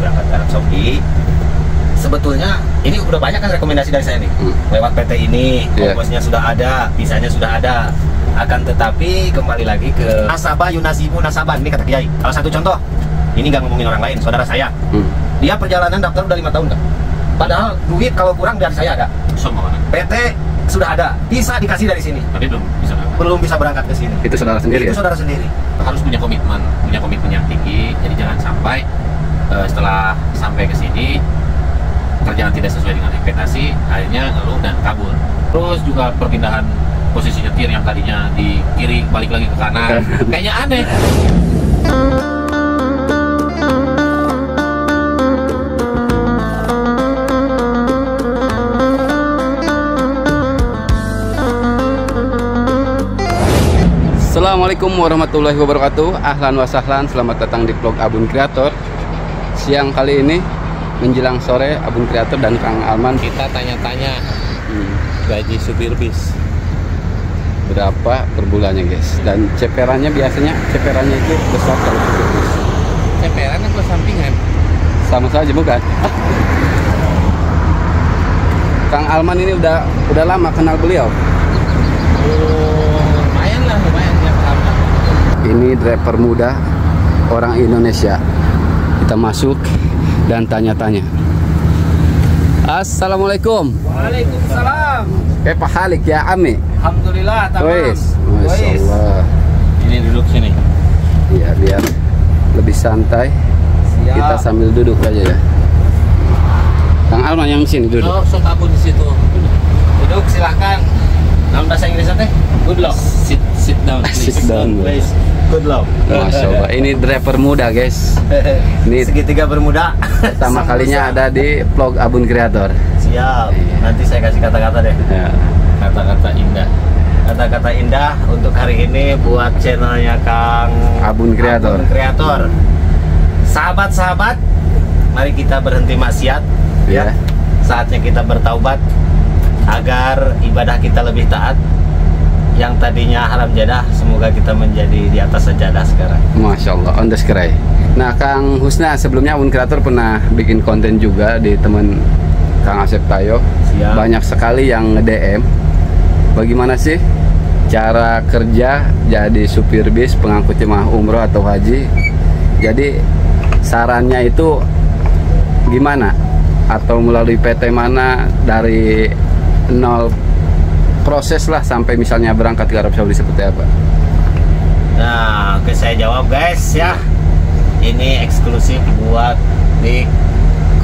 berangkat ke Arab Saudi. Sebetulnya ini udah banyak kan rekomendasi dari saya nih. Lewat PT ini, ongkosnya sudah ada, visanya sudah ada. Akan tetapi kembali lagi ke nasabah yunasibu nasaban, ini kata Kiai. Salah satu contoh, ini nggak ngomongin orang lain, saudara saya. Dia perjalanan daftar udah 5 tahun kan. Padahal duit kalau kurang dari saya ada. PT sudah ada, bisa dikasih dari sini. Tapi belum bisa berangkat ke sini. Itu saudara sendiri. Itu ya? saudara sendiri. Harus punya komitmen yang tinggi. Jadi jangan sampai setelah sampai ke sini kerjaan tidak sesuai dengan ekspektasi, akhirnya ngeluh dan kabur. Terus juga perpindahan posisi nyetir yang tadinya di kiri balik lagi ke kanan, kayaknya aneh. Assalamualaikum warahmatullahi wabarakatuh. Ahlan wa sahlan, selamat datang di vlog Abun Kreator. Siang kali ini menjelang sore, Abun Kreator dan Kang Alman Kita tanya-tanya gaji supir bis berapa per bulannya, guys. Dan ceperannya biasanya itu besar kalau supir bis. ceperan atau sampingan? Sama saja bukan? Kang Alman ini udah lama kenal beliau. Lumayan yang lama. Ini driver muda orang Indonesia. Kita masuk dan tanya-tanya. Assalamualaikum. Waalaikumsalam. Pak Halik ya Ami. Alhamdulillah, tamam. Masya Allah. Ini duduk sini. Iya, biar lebih santai. Siap. Kita sambil duduk aja ya. Kang Alman yang sini duduk. Oh, sok Abun di situ. Duduk silahkan. Nama bahasa Inggrisnya teh? Good luck. Sit down, please. Sit down. Please. Good luck. Masya Allah. Ini driver muda, guys. Ini Segitiga bermuda. pertama kalinya ada di vlog Abun Kreator. Siap. Nanti saya kasih kata-kata deh. Ya. Kata-kata indah. Kata-kata indah untuk hari ini buat channelnya Kang Abun Kreator. Abun Kreator. Sahabat-sahabat, mari kita berhenti maksiat. Ya. Saatnya kita bertaubat agar ibadah kita lebih taat. Yang tadinya haram jadah, semoga kita menjadi di atas sajadah sekarang. Masya Allah, on the sky. Nah, Kang Husna, sebelumnya Abun Kreator pernah bikin konten juga di teman Kang Asep Tayo. Siap. Banyak sekali yang nge-DM. Bagaimana sih cara kerja jadi supir bis pengangkut jemaah umroh atau haji? Jadi sarannya itu gimana? Atau melalui PT mana, dari nol proses lah sampai misalnya berangkat ke Arab Saudi seperti apa? Nah, oke, saya jawab guys ya. Ini eksklusif buat di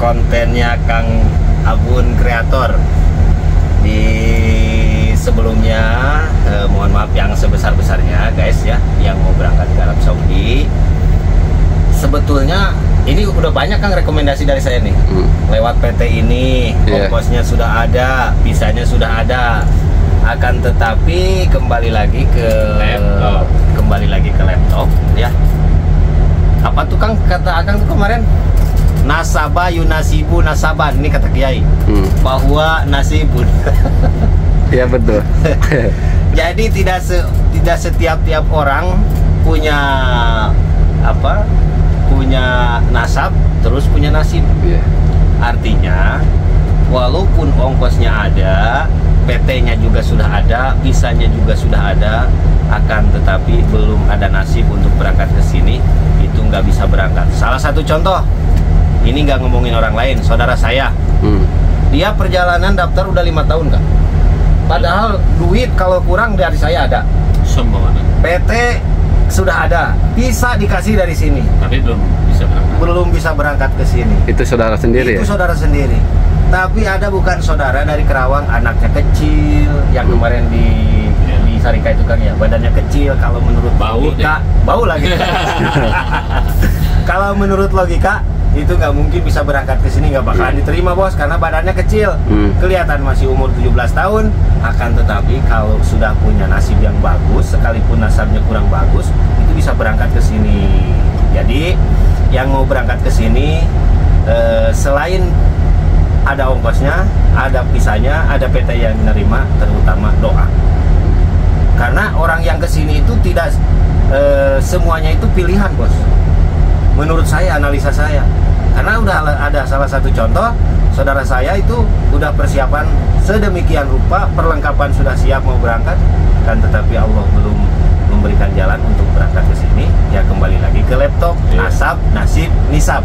kontennya Kang Abun Kreator. Di sebelumnya mohon maaf yang sebesar-besarnya guys ya, yang mau berangkat ke Arab Saudi. Sebetulnya ini udah banyak kan rekomendasi dari saya nih. Lewat PT ini, ongkosnya sudah ada, visanya sudah ada. Akan tetapi kembali lagi ke laptop ya. Apa tuh Kang, kata Akang tuh kemarin? Nasabah yunasibu nasaban, ini kata Kiai. Bahwa nasibun. Iya betul. Jadi tidak setiap orang punya apa? Punya nasab terus punya nasib. Iya. Artinya walaupun ongkosnya ada, PT-nya juga sudah ada, visanya juga sudah ada, akan tetapi belum ada nasib untuk berangkat ke sini, itu nggak bisa berangkat. Salah satu contoh, ini nggak ngomongin orang lain, saudara saya. Dia perjalanan daftar udah 5 tahun Kak. Padahal duit kalau kurang dari saya ada. Semua. PT sudah ada, bisa dikasih dari sini. Tapi belum bisa berangkat ke sini. Itu saudara sendiri Itu ya? saudara sendiri. Tapi ada bukan saudara dari Kerawang, anaknya kecil, yang kemarin di Sarika itu kan ya, badannya kecil. Kalau menurut logika, bau lagi. Kalau menurut logika itu nggak mungkin bisa berangkat ke sini, nggak bakalan diterima bos, karena badannya kecil. Kelihatan masih umur 17 tahun. Akan tetapi kalau sudah punya nasib yang bagus, sekalipun nasabnya kurang bagus, itu bisa berangkat ke sini. Jadi yang mau berangkat ke sini, selain ada ongkosnya, ada visanya, ada PT yang menerima, terutama doa. Karena orang yang kesini itu tidak semuanya itu pilihan bos. Menurut saya, analisa saya, karena udah ada salah satu contoh saudara saya itu udah persiapan sedemikian rupa, perlengkapan sudah siap mau berangkat, dan tetapi Allah belum memberikan jalan untuk berangkat ke sini. Ya kembali lagi ke laptop, nasab, nasib, nisab.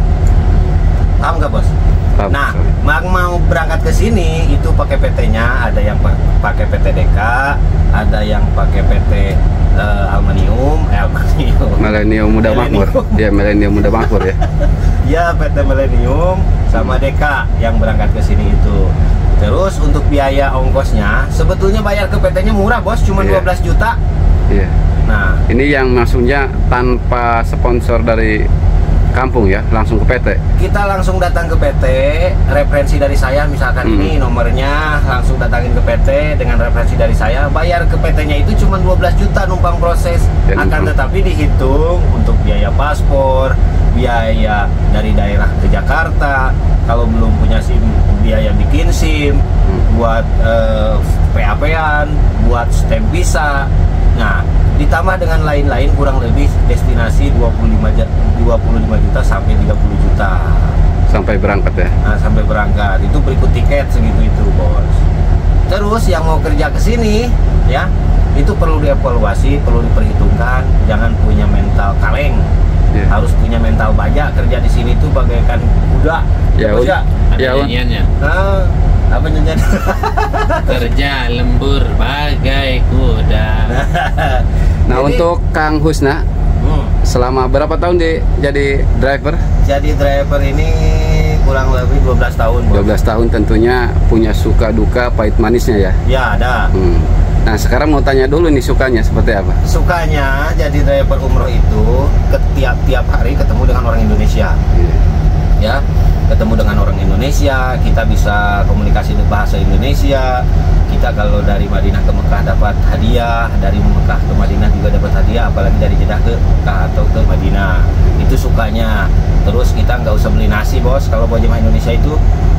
Paham nggak bos? Paham, Nah, sorry. mau berangkat ke sini itu pakai PT-nya, ada yang pakai PT DK, ada yang pakai PT Aluminium, Milenium Muda Makmur. Ya, Milenium Muda Makmur ya. Ya, PT Milenium sama DK yang berangkat ke sini itu. Terus untuk biaya ongkosnya sebetulnya bayar ke PT-nya murah bos, cuma Iya. 12 juta. Iya. Nah, Ini yang maksudnya tanpa sponsor dari kampung ya, langsung ke PT. kita langsung datang ke PT, referensi dari saya misalkan ini nomornya, langsung datangin ke PT dengan referensi dari saya, bayar ke PT-nya itu cuma 12 juta numpang proses. Ya, Akan numpang. tetapi dihitung untuk biaya paspor, biaya dari daerah ke Jakarta, kalau belum punya SIM, biaya bikin SIM, buat PAP-an, buat stem visa. Nah, ditambah dengan lain-lain kurang lebih destinasi 25 juta sampai 30 juta. Sampai berangkat ya. Nah, sampai berangkat itu berikut tiket segitu itu, bos. Terus yang mau kerja ke sini ya, itu perlu dievaluasi, perlu diperhitungkan, jangan punya mental kaleng. Iya. Harus punya mental baja, kerja di sini tuh bagaikan kuda. Ya, Bos, ya? Ada Ya, Un. nyanyiannya. Nah, apa nyanyian? Kerja lembur bagai kuda. Nah, Jadi, untuk Kang Husna, selama berapa tahun jadi driver? jadi driver ini kurang lebih 12 tahun, bos. 12 tahun, tentunya punya suka duka pahit manisnya ya. Ya, ada. Nah, sekarang mau tanya dulu nih, sukanya seperti apa? Sukanya jadi driver umroh itu tiap hari ketemu dengan orang Indonesia. Ya, ketemu dengan orang Indonesia, kita bisa komunikasi dengan bahasa Indonesia. Kita kalau dari Madinah ke Mekah dapat hadiah, dari Mekah ke Madinah juga dapat hadiah, apalagi dari Jeddah ke Mekah atau ke Madinah. Itu sukanya. Terus kita nggak usah beli nasi, bos, kalau buat jemaah Indonesia itu,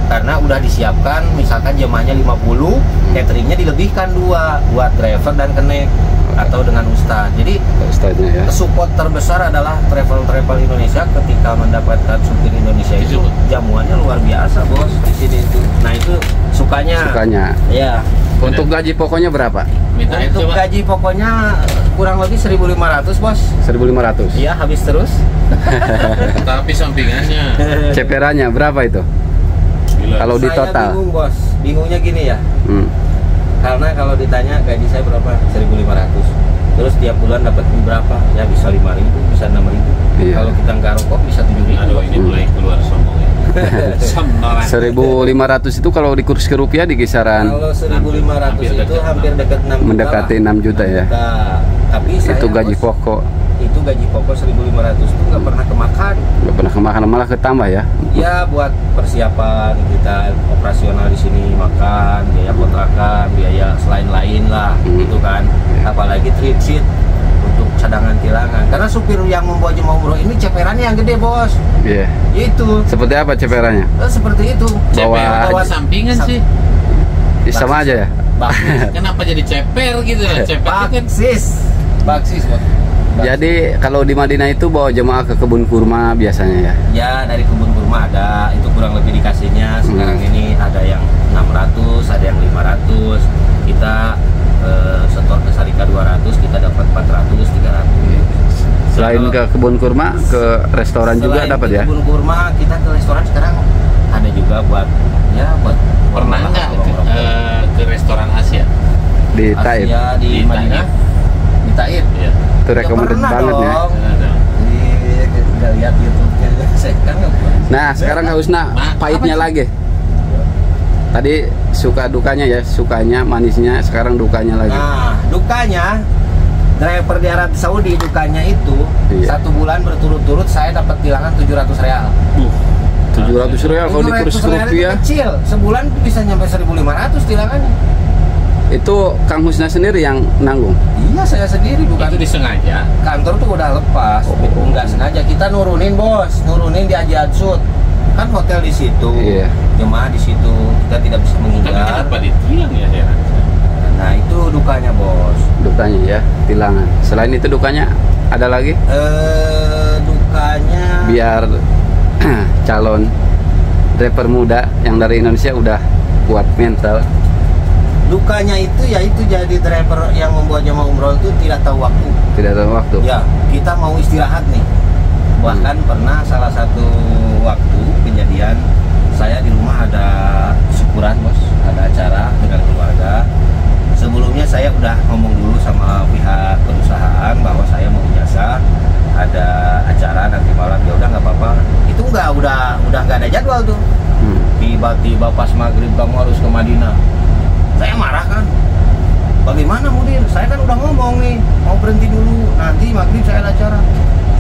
karena udah disiapkan, misalkan jemaahnya 50, cateringnya dilebihkan 2 buat driver dan kenek atau dengan ustadz. Jadi Ustaznya ya. support terbesar adalah travel Indonesia ketika mendapatkan supir Indonesia itu jamuannya luar biasa, bos, di sini itu. Nah, itu sukanya. Sukanya. Ya. Untuk gaji pokoknya berapa? Minta Untuk coba. gaji pokoknya kurang lebih 1.500, bos. 1.500. Iya, habis terus. Tapi sampingannya. Ceperannya berapa itu? Gila. Kalau di Saya total. bingung, bos. Bingungnya gini ya. Hmm. Karena kalau ditanya gaji saya berapa? 1.500. Terus tiap bulan dapat berapa? Ya bisa 5.000, bisa 6.000. Iya. Kalau kita nggak rokok bisa 7.000. Aduh, ini mulai keluar sombong ya. Sombongan. 1.500 itu kalau dikurs ke rupiah di kisaran Kalau 1.500 Hampir itu dekat hampir dekat 6 juta. mendekati lah. 6 juta ya. Tapi saya, Itu gaji bos, pokok. Itu gaji pokok 1.500 itu nggak pernah kemakan. Nggak pernah kemakan, malah ketambah ya. Ya buat persiapan kita operasional di sini, makan, biaya kontrakan, biaya selain lain lah, gitu kan. Apalagi transit untuk cadangan tilangan. Karena supir yang membawa jemaah umroh ini ceperannya yang gede, bos. Iya. Itu Seperti apa ceperannya? seperti itu. Bawa- Bawa sampingan sih. Sama aja ya. Baksis. Kenapa jadi ceper gitu ya? Ceper itu kan Baksis. Baksis, bos. Jadi kalau di Madinah itu bawa jemaah ke kebun kurma biasanya ya. Ya, dari kebun kurma ada, itu kurang lebih dikasihnya. Sekarang ini ada yang 600, ada yang 500. Kita setor ke Sarika 200, kita dapat 400, 300. Selain Kalau- ke kebun kurma, ke restoran juga Selain dapat ke ya. kebun kurma, kita ke restoran sekarang ada juga buat pernah nggak ke restoran Asia? Di Taif. Asia, di Di Madinah, di Taif. Iya. Itu recommended Pernah banget ya. dong. Ada. Jadi nggak lihat YouTube-nya, saya kan nggak pernah. Nah, sekarang Kak Husna, pahitnya apa lagi. Tadi suka dukanya ya, sukanya, manisnya, sekarang dukanya lagi. Nah, dukanya driver di Arab Saudi, dukanya itu Iya. 1 bulan berturut-turut saya dapat tilangan 700 real. 700 real kalau dikurs 700 ke real itu rupiah. kecil, sebulan bisa nyampe 1.500 tilangannya. Itu Kang Husna sendiri yang nanggung. Iya, saya sendiri, bukan Itu disengaja. kantor tuh udah lepas. Nggak sengaja kita nurunin, bos, nurunin di Haji Adsud. Kan hotel di situ, Iya. jemaah di situ, kita tidak bisa Tapi menghindar. kenapa ditilang ya, heran? Nah, itu dukanya, bos. Dukanya ya, tilangan. Selain itu dukanya ada lagi? Dukanya Biar calon driver muda yang dari Indonesia udah kuat mental? Dukanya itu yaitu jadi driver yang membawa jemaah umroh itu tidak tahu waktu. Tidak ada waktu. Ya, kita mau istirahat nih. Bahkan pernah salah satu waktu kejadian saya di rumah ada syukuran bos, ada acara dengan keluarga. Sebelumnya saya udah ngomong dulu sama pihak perusahaan bahwa saya mau jasa, ada acara nanti malam, ya udah nggak apa-apa. Itu udah nggak ada jadwal tuh. Tiba-tiba pas maghrib kamu harus ke Madinah. Saya marah kan. Bagaimana mudir? Saya kan udah ngomong nih mau berhenti dulu. Nanti maghrib saya ada acara.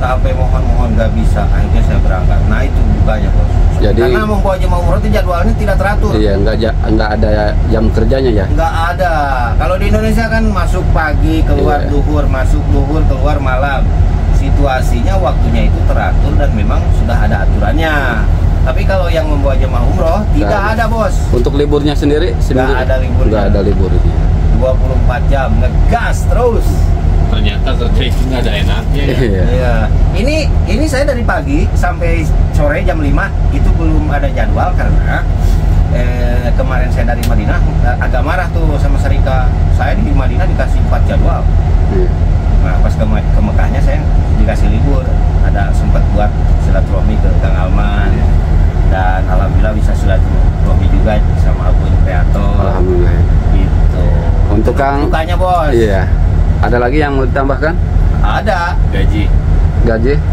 Sampai mohon-mohon nggak bisa, akhirnya saya berangkat. Nah itu bukanya bos. Jadi, karena membawa jemaah umroh itu jadwalnya tidak teratur. Iya, nggak ada jam kerjanya ya? Nggak ada. Kalau di Indonesia kan masuk pagi, keluar duhur, masuk duhur, keluar malam. Situasinya waktunya itu teratur dan memang sudah ada aturannya. Tapi kalau yang membawa jemaah umroh tidak ada bos. Untuk liburnya sendiri? Nggak ada liburnya. Nggak ada libur. 24 jam ngegas terus. Ternyata kerja itu nggak ada enaknya ya. Iya. Ini saya dari pagi sampai sore jam 5 itu belum ada jadwal karena kemarin saya dari Madinah agak marah tuh sama Serika. Saya di Madinah dikasih 4 jadwal. Nah pas ke Mekahnya saya dikasih libur. Ada sempat buat silaturahmi ke Kang Alman. Dan alhamdulillah bisa silaturahmi juga sama Abun Kreator. Alhamdulillah. Gitu. Untuk Kang, bukanya bos. iya. Ada lagi yang mau ditambahkan? Ada. Gaji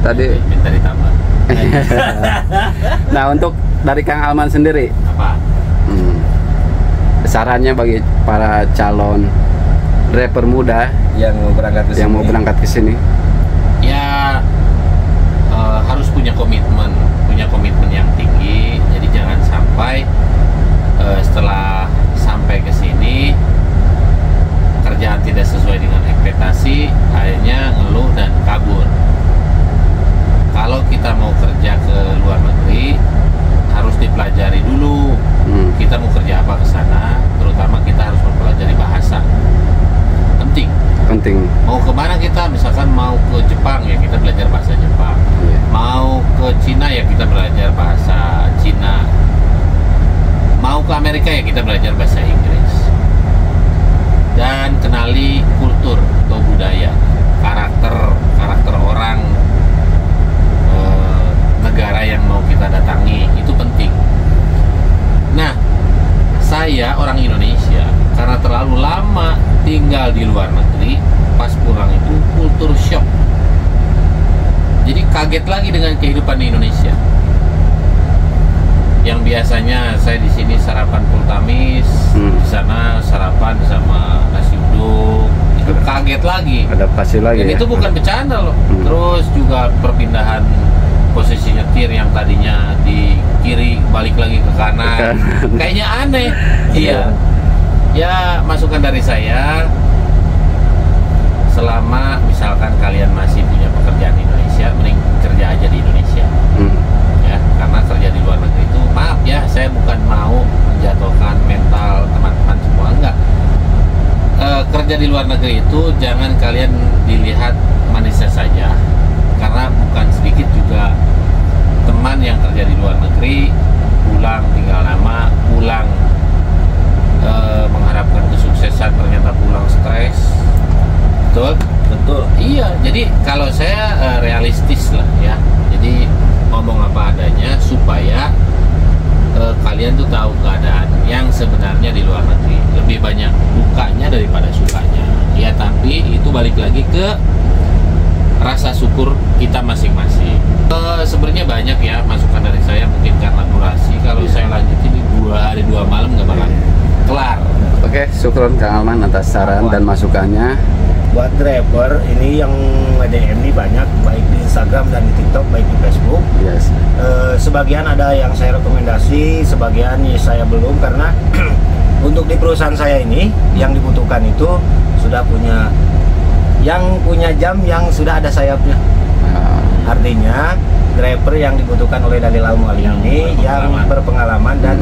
tadi. Minta ditambah. Nah untuk dari Kang Alman sendiri, Apa? sarannya bagi para calon driver muda Yang mau berangkat ke sini. yang mau berangkat ke sini? Ya harus punya komitmen yang tinggi. Jadi jangan sampai setelah sampai ke sini kerjaan tidak sesuai dengan ekspektasi, akhirnya ngeluh dan kabur. Kalau kita mau kerja ke luar negeri harus dipelajari dulu. Kita mau kerja apa ke sana, terutama kita harus mempelajari bahasa. Penting. Mau kemana kita, misalkan mau ke Jepang ya kita belajar bahasa Jepang. Mau ke Cina ya kita belajar bahasa Cina. Mau ke Amerika ya kita belajar bahasa Inggris. Dan kenali kultur atau budaya, karakter orang negara yang mau kita datangi, itu penting. Nah, saya orang Indonesia karena terlalu lama tinggal di luar negeri, pas pulang itu kultur shock. Jadi kaget lagi dengan kehidupan di Indonesia. Yang biasanya saya di sini sarapan full tamis, di sana sarapan sama nasi uduk, itu kaget lagi. Adaptasi lagi. Dan ya? itu bukan bercanda loh. Terus juga perpindahan posisi nyetir yang tadinya di kiri balik lagi ke kanan, kayaknya aneh. Iya. Ya masukan dari saya, selama misalkan kalian masih punya pekerjaan di Indonesia, mending kerja aja di Indonesia. Ya, karena kerja di luar negeri itu, maaf ya, saya bukan mau menjatuhkan mental teman-teman semua, enggak. Kerja di luar negeri itu jangan kalian dilihat manisnya saja, karena bukan sedikit juga teman yang kerja di luar negeri pulang tinggal lama, pulang mengharapkan kesuksesan, ternyata pulang stres. Betul. Iya, jadi kalau saya realistis lah ya. Jadi ngomong apa adanya supaya kalian tuh tahu keadaan yang sebenarnya di luar negeri. Lebih banyak dukanya daripada sukanya. Ya, tapi itu balik lagi ke rasa syukur kita masing-masing. Sebenarnya banyak ya masukan dari saya, mungkin karena durasi. Kalau saya lanjutin ini 2 hari 2 malam nggak bakal kelar. Oke, syukur Kang Alman atas saran dan masukannya. Buat driver ini yang DM ini banyak, baik di Instagram dan di TikTok, baik di Facebook. Yes. Sebagian ada yang saya rekomendasi, sebagian saya belum, karena untuk di perusahaan saya ini yang dibutuhkan itu sudah punya jam yang sudah ada sayapnya. Artinya driver yang dibutuhkan oleh Dalil Al-Mu'allim ini yang berpengalaman dan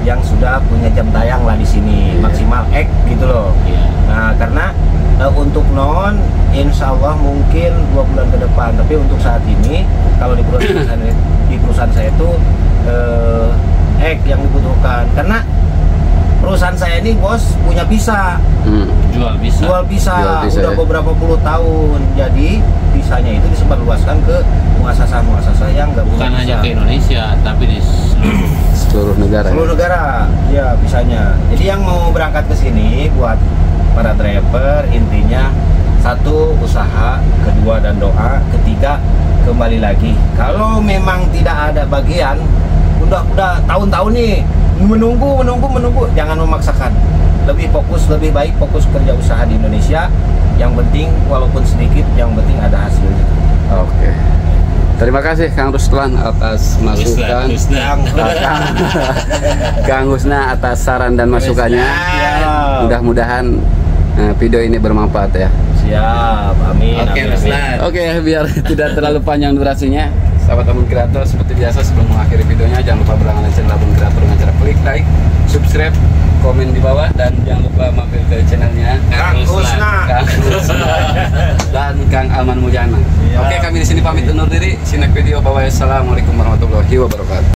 yang sudah punya jam tayang lah di sini, maksimal X gitu loh. Nah, karena untuk non, insya Allah mungkin 2 bulan ke depan. Tapi untuk saat ini, kalau di perusahaan perusahaan saya itu yang dibutuhkan, karena perusahaan saya ini bos punya visa, Jual bisa. jual visa Jual visa, udah ya. beberapa puluh tahun. Jadi visanya itu disebarluaskan ke muasasah-muasasah yang nggak punya Bukan visa. hanya ke Indonesia, tapi di Seluruh negara. Seluruh negara, ya visanya. Jadi yang mau berangkat ke sini buat para driver, intinya satu usaha, kedua dan doa, ketiga kembali lagi. Kalau memang tidak ada bagian, udah tahun-tahun nih menunggu, jangan memaksakan. Lebih fokus, lebih baik fokus kerja usaha di Indonesia. Yang penting walaupun sedikit, yang penting ada hasilnya. Oke. Terima kasih Kang Ruslan atas masukan. Kang Husna atas saran dan masukannya. Siap. Mudah-mudahan video ini bermanfaat ya. Siap, amin. Oke, amin, Ruslan. amin. Oke, biar tidak terlalu panjang durasinya, sahabat Abun Kreator, seperti biasa sebelum mengakhiri videonya jangan lupa berlangganan channel Abun Kreator dengan cara klik like, subscribe, komen di bawah, dan jangan lupa mampir ke channelnya Kang Husna. Kang Husna dan Kang Alman Mujana. Siap. Oke, kami di sini pamit undur diri. See you next video. Bye. Assalamualaikum warahmatullahi wabarakatuh.